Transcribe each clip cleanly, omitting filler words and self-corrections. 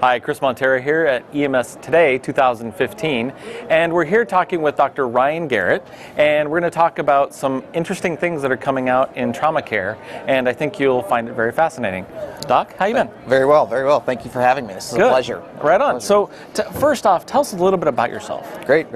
Hi, Chris Montero here at EMS Today 2015, and we're here talking with Dr. Ryan Garrett, and we're going to talk about some interesting things that are coming out in trauma care, and I think you'll find it very fascinating. Doc, how you been? Very well, very well. Thank you for having me. This is Good. a pleasure. Right on. So, first off, tell us a little bit about yourself. Great.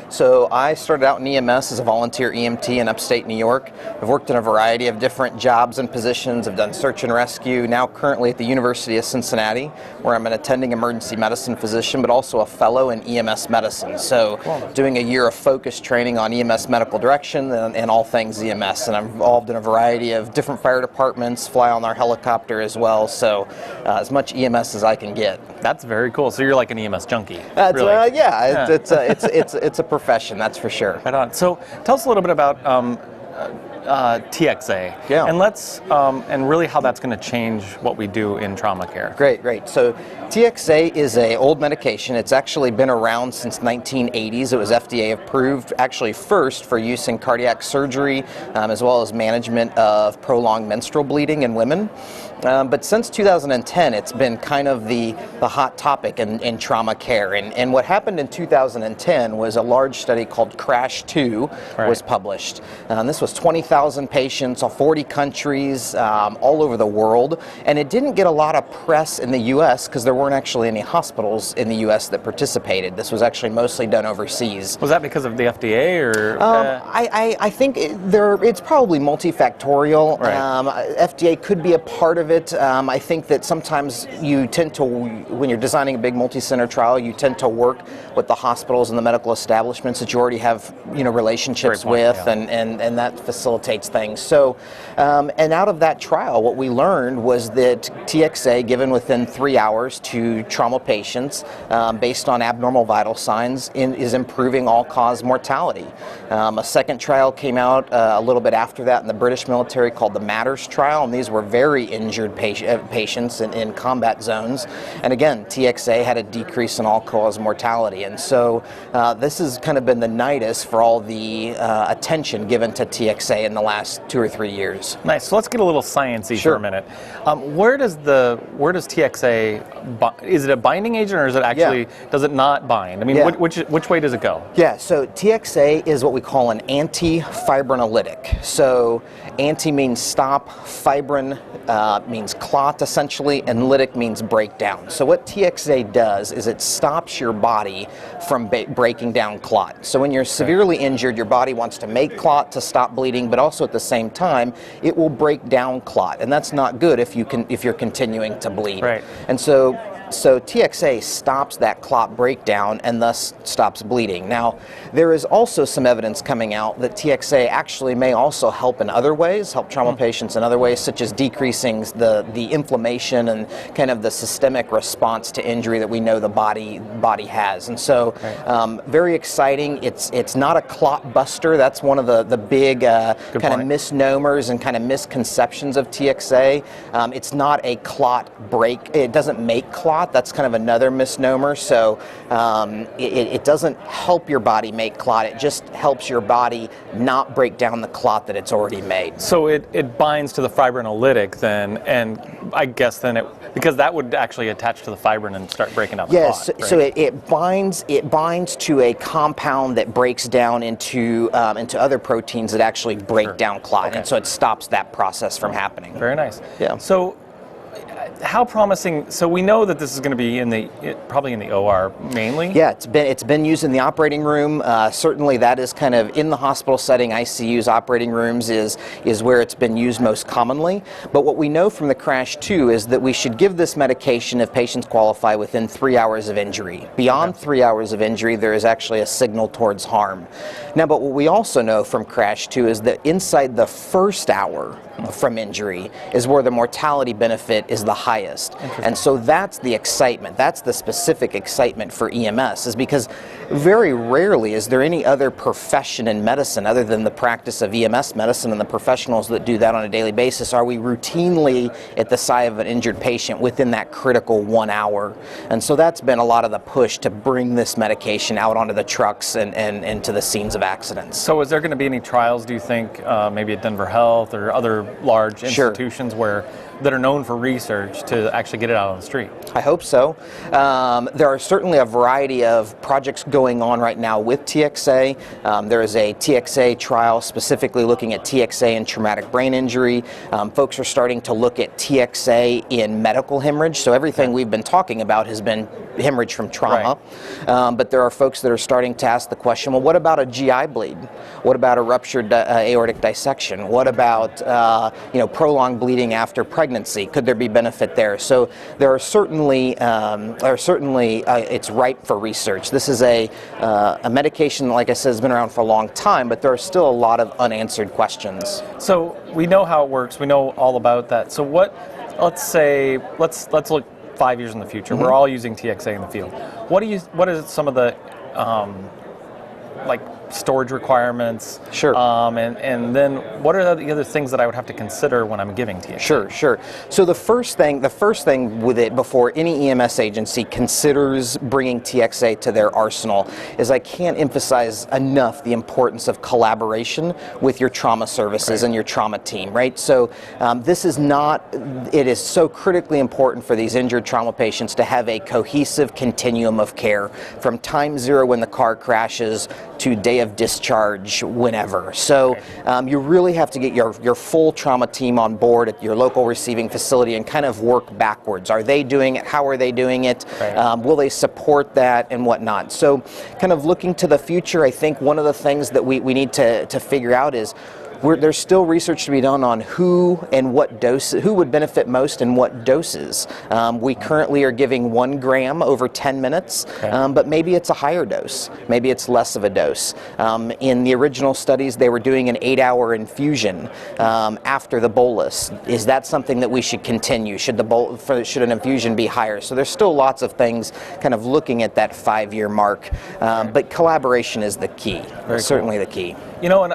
So I started out in EMS as a volunteer EMT in upstate New York. I've worked in a variety of different jobs and positions. I've done search and rescue, now currently at the University of Cincinnati, where I'm an attending emergency medicine physician, but also a fellow in EMS medicine. So doing a year of focused training on EMS medical direction and all things EMS. And I'm involved in a variety of different fire departments, fly on our helicopter as well. So as much EMS as I can get. That's very cool. So you're like an EMS junkie. Really? Yeah. It's a profession, that's for sure. Right on. So tell us a little bit about TXA, and really how that's going to change what we do in trauma care. Great. So TXA is an old medication. It's actually been around since 1980s. It was FDA approved, actually first for use in cardiac surgery, as well as management of prolonged menstrual bleeding in women. But since 2010, it's been kind of the hot topic in trauma care. And what happened in 2010 was a large study called CRASH-2 was published. This was 20,000 patients, 40 countries, all over the world. And it didn't get a lot of press in the U.S. because there weren't actually any hospitals in the U.S. that participated. This was actually mostly done overseas. Was that because of the FDA or? I think it's probably multifactorial. FDA could be a part of it. I think that sometimes you tend to, when you're designing a big multi-center trial, you tend to work with the hospitals and the medical establishments that you already have, relationships with, and that facilitates things. So, and out of that trial, what we learned was that TXA given within 3 hours to trauma patients, based on abnormal vital signs, is improving all-cause mortality. A second trial came out a little bit after that in the British military called the MATTERS trial, and these were very injured patients in combat zones. And again, TXA had a decrease in all-cause mortality. And so this has kind of been the nidus for all the attention given to TXA in the last 2 or 3 years. Nice. So let's get a little sciencey for a minute. Where does TXA, is it a binding agent or is it actually, does it not bind? I mean, which way does it go? Yeah, so TXA is what we call an anti-fibrinolytic. So anti means stop, fibrin means clot essentially, and lytic means breakdown. So what TXA does is it stops your body from breaking down clot. So when you're severely injured, your body wants to make clot to stop bleeding, but also at the same time, it will break down clot, and that's not good if you're continuing to bleed. Right. And so TXA stops that clot breakdown and thus stops bleeding. Now, there is also some evidence coming out that TXA actually may also help in other ways, help trauma patients in other ways, such as decreasing the inflammation and kind of the systemic response to injury that we know the body has. And so, very exciting. It's not a clot buster. That's one of the big kind of misnomers and kind of misconceptions of TXA. It's not a clot break. It doesn't make clot. That's kind of another misnomer. So it doesn't help your body make clot. It just helps your body not break down the clot that it's already made. So it binds to the fibrinolytic then, and I guess then because that would actually attach to the fibrin and start breaking down the clot. Yes. So it binds to a compound that breaks down into other proteins that actually break down clot, and so it stops that process from happening. Very nice. Yeah. So how promising? So we know that this is going to be probably in the OR mainly. Yeah, it's been used in the operating room. Certainly, that is kind of in the hospital setting. ICUs, operating rooms is where it's been used most commonly. But what we know from the CRASH-2 is that we should give this medication if patients qualify within 3 hours of injury. Beyond 3 hours of injury, there is actually a signal towards harm. Now, but what we also know from CRASH-2 is that inside the first hour from injury is where the mortality benefit is the highest. And so that's the excitement. That's the specific excitement for EMS, is because very rarely is there any other profession in medicine other than the practice of EMS medicine and the professionals that do that on a daily basis. Are we routinely at the side of an injured patient within that critical 1 hour? And so that's been a lot of the push to bring this medication out onto the trucks and to the scenes of accidents. So is there going to be any trials, do you think, maybe at Denver Health or other large institutions where that are known for research to actually get it out on the street. I hope so. There are certainly a variety of projects going on right now with TXA. There is a TXA trial specifically looking at TXA in traumatic brain injury. Folks are starting to look at TXA in medical hemorrhage. So everything we've been talking about has been hemorrhage from trauma. Right. But there are folks that are starting to ask the question, well, what about a GI bleed? What about a ruptured aortic dissection? What about prolonged bleeding after pregnancy? Could there be benefit there? So there are certainly it's ripe for research. This is a medication, like I said, has been around for a long time, but there are still a lot of unanswered questions. So we know how it works. We know all about that. So let's look 5 years in the future. We're all using TXA in the field. What is some of the storage requirements? Sure. And then what are the other things that I would have to consider when I'm giving TXA? Sure. So the first thing with it before any EMS agency considers bringing TXA to their arsenal is, I can't emphasize enough the importance of collaboration with your trauma services and your trauma team, right? So it is so critically important for these injured trauma patients to have a cohesive continuum of care from time zero when the car crashes to day of discharge whenever. So you really have to get your full trauma team on board at your local receiving facility and kind of work backwards. Are they doing it? How are they doing it? Right. Will they support that and whatnot? So kind of looking to the future, I think one of the things that we need to figure out is there's still research to be done on who and what dose, who would benefit most and what doses. We currently are giving 1 gram over 10 minutes, but maybe it's a higher dose. Maybe it's less of a dose. In the original studies, they were doing an 8-hour infusion after the bolus. Is that something that we should continue? Should an infusion be higher? So there's still lots of things kind of looking at that 5-year mark, but collaboration is the key. Certainly the key. And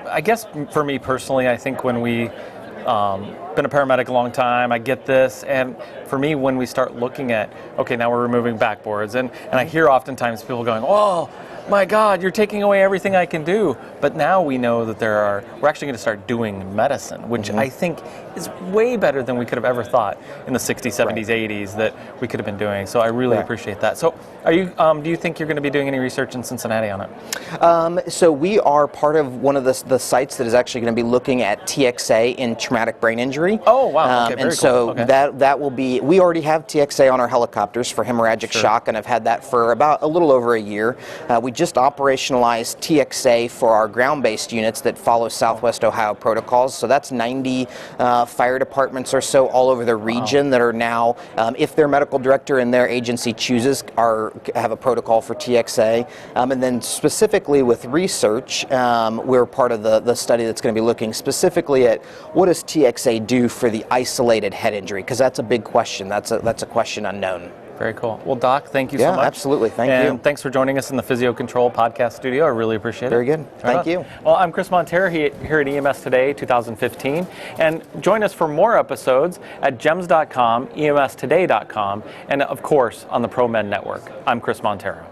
I guess for me personally, I think when we been a paramedic a long time, I get this, and for me, when we start looking at, okay, now we're removing backboards, and I hear oftentimes people going, oh my God, you're taking away everything I can do. But now we know that we're actually going to start doing medicine, which I think is way better than we could have ever thought in the 60s, 70s, 80s that we could have been doing. So I really appreciate that. So do you think you're going to be doing any research in Cincinnati on it? So we are part of one of the sites that is actually going to be looking at TXA in traumatic brain injury. Oh, wow. Okay, very and so cool. Okay. that will be, we already have TXA on our helicopters for hemorrhagic shock and have had that for about a little over a year. We just operationalized TXA for our ground-based units that follow Southwest Ohio protocols. So that's 90 fire departments or so all over the region that are now, if their medical director and their agency chooses, have a protocol for TXA. And then specifically with research, we're part of the study that's going to be looking specifically at what does TXA do for the isolated head injury, because that's a big question. That's a question unknown. Very cool. Well, Doc, thank you so much. Yeah, absolutely. Thank you. And thanks for joining us in the Physio Control podcast studio. I really appreciate it. Very good. Thank you. Well, I'm Chris Montero here at EMS Today 2015. And join us for more episodes at JEMS.com, EMSToday.com, and of course on the ProMed Network. I'm Chris Montero.